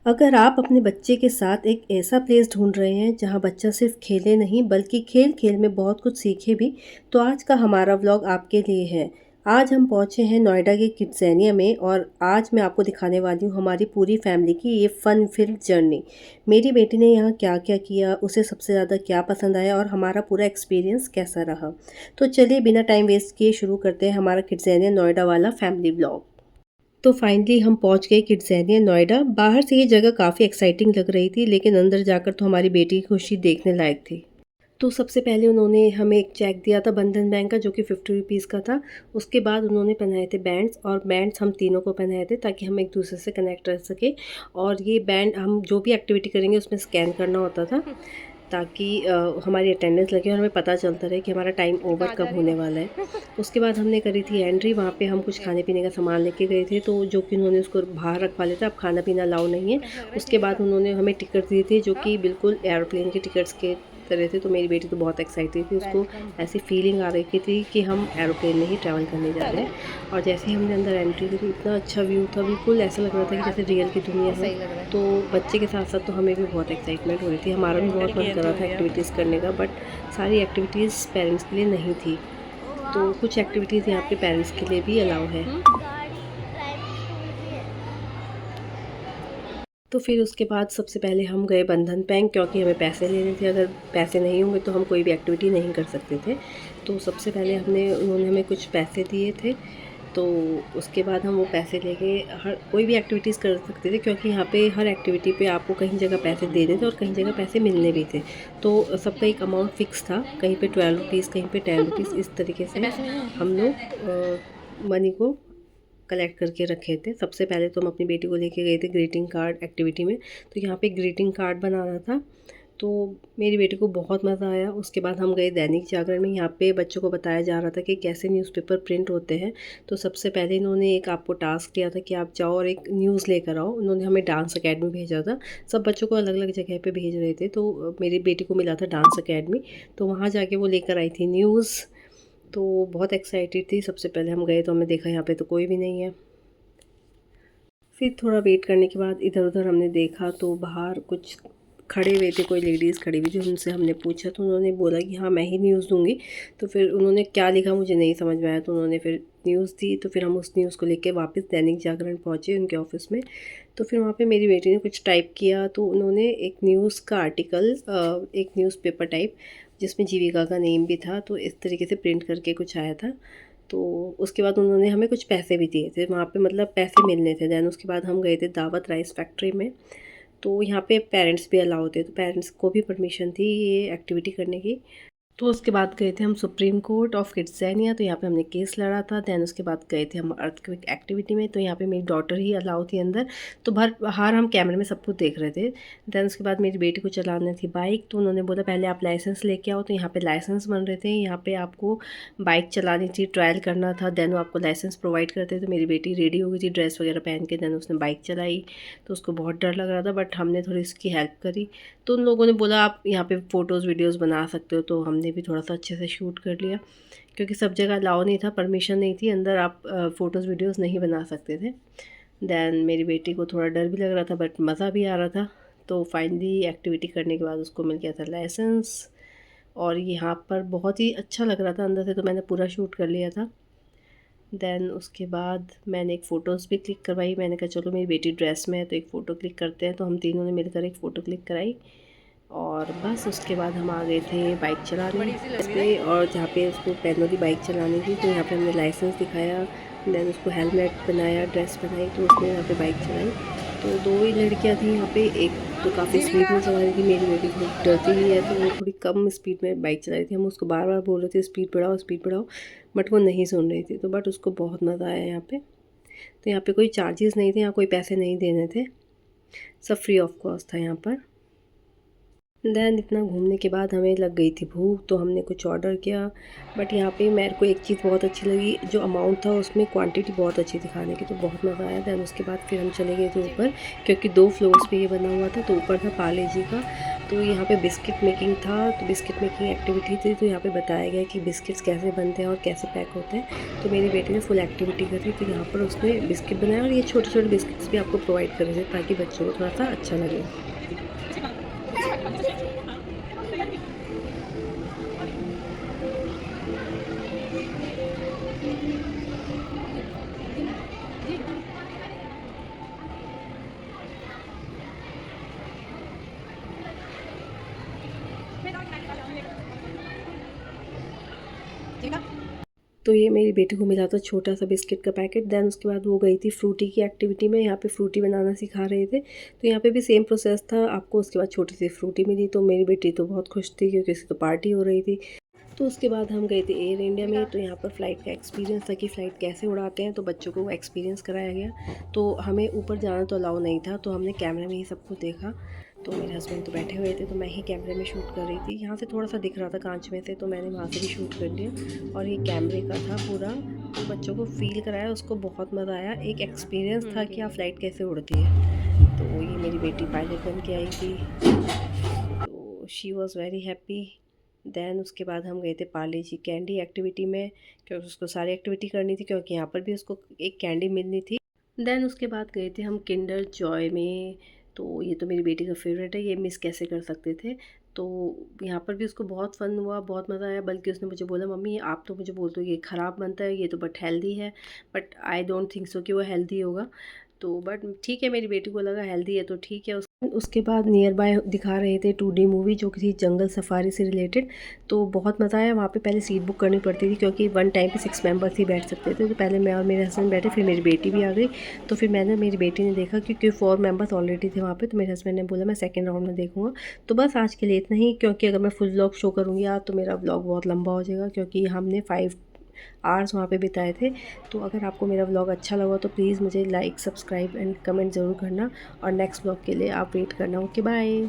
अगर आप अपने बच्चे के साथ एक ऐसा प्लेस ढूंढ रहे हैं जहां बच्चा सिर्फ खेले नहीं बल्कि खेल खेल में बहुत कुछ सीखे भी, तो आज का हमारा व्लॉग आपके लिए है। आज हम पहुंचे हैं नोएडा के किड्सेनिया में और आज मैं आपको दिखाने वाली हूं हमारी पूरी फैमिली की ये फन फिल्ड जर्नी। मेरी बेटी ने यहाँ क्या क्या किया, उसे सबसे ज़्यादा क्या पसंद आया और हमारा पूरा एक्सपीरियंस कैसा रहा। तो चलिए बिना टाइम वेस्ट किए शुरू करते हैं हमारा किड्सेनिया नोएडा वाला फैमिली व्लॉग। तो फाइनली हम पहुंच गए किड्सेनिया नोएडा। बाहर से ये जगह काफ़ी एक्साइटिंग लग रही थी, लेकिन अंदर जाकर तो हमारी बेटी की खुशी देखने लायक थी। तो सबसे पहले उन्होंने हमें एक चेक दिया था बंधन बैंक का, जो कि 50 रुपीज़ का था। उसके बाद उन्होंने पहनाए थे बैंड्स, और बैंड्स हम तीनों को पहनाए थे ताकि हम एक दूसरे से कनेक्ट रह सके। और ये बैंड हम जो भी एक्टिविटी करेंगे उसमें स्कैन करना होता था ताकि हमारी अटेंडेंस लगे और हमें पता चलता रहे कि हमारा टाइम ओवर कब होने वाला है। उसके बाद हमने करी थी एंट्री। वहाँ पे हम कुछ खाने पीने का सामान लेके गए थे, तो जो कि उन्होंने उसको बाहर रखवा लिया था। अब खाना पीना अलाउ नहीं है। उसके बाद उन्होंने हमें टिकट दिए थे जो कि बिल्कुल एयरप्लेन के टिकट्स के तरह थे। तो मेरी बेटी तो बहुत एक्साइटेड थी, उसको ऐसी फीलिंग आ रही थी कि हम एरोप्लेन में ही ट्रैवल करने जा रहे हैं। और जैसे ही हमने अंदर एंट्री की तो इतना अच्छा व्यू था, बिल्कुल ऐसा लग रहा था कि जैसे रियल की दुनिया है। तो बच्चे के साथ साथ तो हमें भी बहुत एक्साइटमेंट हो रही थी, हमारा भी बहुत मन कर रहा था एक्टिविटीज़ करने का, बट सारी एक्टिविटीज़ पेरेंट्स के लिए नहीं थी। तो कुछ एक्टिविटीज़ यहाँ पे पेरेंट्स के लिए भी अलाउ है। तो फिर उसके बाद सबसे पहले हम गए बंधन बैंक, क्योंकि हमें पैसे लेने थे। अगर पैसे नहीं होंगे तो हम कोई भी एक्टिविटी नहीं कर सकते थे। तो सबसे पहले उन्होंने हमें कुछ पैसे दिए थे। तो उसके बाद हम वो पैसे लेके हर कोई भी एक्टिविटीज़ कर सकते थे, क्योंकि यहाँ पे हर एक्टिविटी पे आपको कहीं जगह पैसे देने थे और कहीं जगह पैसे मिलने भी थे। तो सबका एक अमाउंट फ़िक्स था, कहीं पे 12 रुपीज़, कहीं पे 10 रुपीज़, इस तरीके से हम लोग मनी को कलेक्ट करके रखे थे। सबसे पहले तो हम अपनी बेटी को लेके गए थे ग्रीटिंग कार्ड एक्टिविटी में। तो यहाँ पे ग्रीटिंग कार्ड बनाना था, तो मेरी बेटी को बहुत मज़ा आया। उसके बाद हम गए दैनिक जागरण में। यहाँ पे बच्चों को बताया जा रहा था कि कैसे न्यूज़पेपर प्रिंट होते हैं। तो सबसे पहले इन्होंने एक आपको टास्क दिया था कि आप जाओ और एक न्यूज़ लेकर आओ। उन्होंने हमें डांस अकेडमी भेजा था। सब बच्चों को अलग अलग जगह पे भेज रहे थे, तो मेरी बेटी को मिला था डांस अकेडमी। तो वहाँ जाके वो लेकर आई थी न्यूज़। तो बहुत एक्साइटेड थी। सबसे पहले हम गए तो हमने देखा यहाँ पे तो कोई भी नहीं है। फिर थोड़ा वेट करने के बाद इधर उधर हमने देखा तो बाहर कुछ खड़े हुए थे, कोई लेडीज़ खड़ी हुई थी। उनसे हमने पूछा तो उन्होंने बोला कि हाँ मैं ही न्यूज़ दूँगी। तो फिर उन्होंने क्या लिखा मुझे नहीं समझ में आया, तो उन्होंने फिर न्यूज़ दी। तो फिर हम उस न्यूज़ को लेके वापस दैनिक जागरण पहुँचे उनके ऑफिस में। तो फिर वहाँ पे मेरी बेटी ने कुछ टाइप किया, तो उन्होंने एक न्यूज़ का आर्टिकल, एक न्यूज़पेपर टाइप, जिसमें जीविका का नेम भी था, तो इस तरीके से प्रिंट करके कुछ आया था। तो उसके बाद उन्होंने हमें कुछ पैसे भी दिए थे वहाँ पे, मतलब पैसे मिलने थे। दैन उसके बाद हम गए थे दावत राइस फैक्ट्री में। तो यहाँ पे पेरेंट्स भी अलाउ थे, तो पेरेंट्स को भी परमिशन थी ये एक्टिविटी करने की। तो उसके बाद गए थे हम सुप्रीम कोर्ट ऑफ किड्सेनिया। तो यहाँ पे हमने केस लड़ा था। दैन उसके बाद गए थे हम अर्थक्वेक एक्टिविटी में। तो यहाँ पे मेरी डॉटर ही अलाउ थी अंदर। तो बाहर हम कैमरे में सब कुछ देख रहे थे। दैन उसके बाद मेरी बेटी को चलानी थी बाइक। तो उन्होंने बोला पहले आप लाइसेंस लेके आओ। तो यहाँ पे लाइसेंस बन रहे थे। यहाँ पे आपको बाइक चलानी थी, ट्रायल करना था, दैन वो आपको लाइसेंस प्रोवाइड करते थे। मेरी बेटी रेडी हो गई थी ड्रेस वगैरह पहन के। दैन उसने बाइक चलाई। तो उसको बहुत डर लग रहा था, बट हमने थोड़ी उसकी हेल्प करी। तो उन लोगों ने बोला आप यहाँ पे फ़ोटोज़ वीडियोज़ बना सकते हो। तो हमने भी थोड़ा सा अच्छे से शूट कर लिया, क्योंकि सब जगह अलाउ नहीं था, परमिशन नहीं थी, अंदर आप फ़ोटोज़ वीडियोज़ नहीं बना सकते थे। दैन मेरी बेटी को थोड़ा डर भी लग रहा था, बट मज़ा भी आ रहा था। तो फाइनली एक्टिविटी करने के बाद उसको मिल गया था लाइसेंस। और यहाँ पर बहुत ही अच्छा लग रहा था अंदर से, तो मैंने पूरा शूट कर लिया था। दैन उसके बाद मैंने एक फ़ोटोज़ भी क्लिक करवाई। मैंने कहा चलो मेरी बेटी ड्रेस में है तो एक फ़ोटो क्लिक करते हैं। तो हम तीनों ने मिलकर एक फ़ोटो क्लिक कराई। और बस उसके बाद हम आ गए थे बाइक चलाने पे। और जहाँ पे उसको मैनुअली बाइक चलानी थी, तो यहाँ पे हमने लाइसेंस दिखाया, दैन उसको हेलमेट बनाया, ड्रेस बनाई, तो उसने यहाँ पे बाइक चलाई। तो दो ही लड़कियाँ थी यहाँ पे। एक तो काफ़ी स्पीड में चला रही थी, मेरी बेटी थोड़ी डरती ही है, तो वो थोड़ी कम स्पीड में बाइक चला रही थी। हम उसको बार बार बोल रहे थे स्पीड बढ़ाओ, बट वो नहीं सुन रही थी। तो बट उसको बहुत मज़ा आया यहाँ पे। तो यहाँ पे कोई चार्जेस नहीं थे, यहाँ कोई पैसे नहीं देने थे, सब फ्री ऑफ कॉस्ट था यहाँ पर। देन इतना घूमने के बाद हमें लग गई थी भूख, तो हमने कुछ ऑर्डर किया। बट यहाँ पे मेरे को एक चीज़ बहुत अच्छी लगी, जो अमाउंट था उसमें क्वांटिटी बहुत अच्छी थी खाने की, तो बहुत मज़ा आया। देन उसके बाद फिर हम चले गए थे ऊपर, क्योंकि 2 फ्लोर्स पे ये बना हुआ था। तो ऊपर था पार्ले जी का, तो यहाँ पे बिस्किट मेकिंग था, तो बिस्किट मेकिंग एक्टिविटी थी। तो यहाँ पे बताया गया कि बिस्किट्स कैसे बनते हैं और कैसे पैक होते हैं। तो मेरी बेटी ने फुल एक्टिविटी करी, तो यहाँ पर उसने बिस्किट बनाया, और ये छोटे छोटे बिस्किट्स भी आपको प्रोवाइड कर रहे थे ताकि बच्चों को थोड़ा सा अच्छा लगे। तो ये मेरी बेटी को मिला था छोटा सा बिस्किट का पैकेट। देन उसके बाद वो गई थी फ्रूटी की एक्टिविटी में, यहाँ पे फ्रूटी बनाना सिखा रहे थे। तो यहाँ पे भी सेम प्रोसेस था, आपको उसके बाद छोटी सी फ्रूटी मिली। तो मेरी बेटी तो बहुत खुश थी, क्योंकि उसकी तो पार्टी हो रही थी। तो उसके बाद हम गए थे एयर इंडिया में, तो यहाँ पर फ़्लाइट का एक्सपीरियंस था कि फ़्लाइट कैसे उड़ाते हैं, तो बच्चों को एक्सपीरियंस कराया गया। तो हमें ऊपर जाना तो अलाउ नहीं था, तो हमने कैमरे में ही सब कुछ देखा। तो मेरे हस्बैंड तो बैठे हुए थे, तो मैं ही कैमरे में शूट कर रही थी। यहाँ से थोड़ा सा दिख रहा था कांच में से, तो मैंने वहाँ से भी शूट कर लिया। और ये कैमरे का था पूरा, तो बच्चों को फ़ील कराया, उसको बहुत मज़ा आया। एक एक्सपीरियंस था कि फ़्लाइट कैसे उड़ती है। तो ये मेरी बेटी पायलट बन के आई थी, तो she was very happy. Then उसके बाद हम गए थे पार्ले जी कैंडी एक्टिविटी में, क्योंकि उसको सारी एक्टिविटी करनी थी, क्योंकि यहाँ पर भी उसको एक कैंडी मिलनी थी। देन उसके बाद गए थे हम किंडर जॉय में, तो ये तो मेरी बेटी का फेवरेट है, ये मिस कैसे कर सकते थे। तो यहाँ पर भी उसको बहुत फ़न हुआ, बहुत मज़ा आया। बल्कि उसने मुझे बोला, मम्मी आप तो मुझे बोलते हो ये ख़राब बनता है, ये तो बट हेल्दी है, but I don't think so कि वो हेल्दी होगा। तो बट ठीक है, मेरी बेटी को लगा हेल्दी है तो ठीक है। उसके बाद नियर बाय दिखा रहे थे 2D मूवी, जो किसी जंगल सफारी से रिलेटेड। तो बहुत मज़ा आया। वहाँ पे पहले सीट बुक करनी पड़ती थी, क्योंकि वन टाइम पे 6 मेंबर्स ही बैठ सकते थे। तो पहले मैं और मेरे हस्बैंड बैठे, फिर मेरी बेटी भी आ गई। तो फिर मेरी बेटी ने देखा, क्योंकि 4 मेंबर्स ऑलरेडी थे वहाँ पे। तो मेरे हस्बैंड ने बोला मैं सेकंड राउंड में देखूँगा। तो बस आज के लिए इतना ही, क्योंकि अगर मैं फुल व्लॉग शो करूँगी आज, तो मेरा व्लॉग बहुत लंबा हो जाएगा, क्योंकि हमने 5 आवर्स वहाँ पे बिताए थे। तो अगर आपको मेरा व्लॉग अच्छा लगा तो प्लीज़ मुझे लाइक, सब्सक्राइब एंड कमेंट ज़रूर करना, और नेक्स्ट व्लॉग के लिए आप वेट करना। Okay, bye.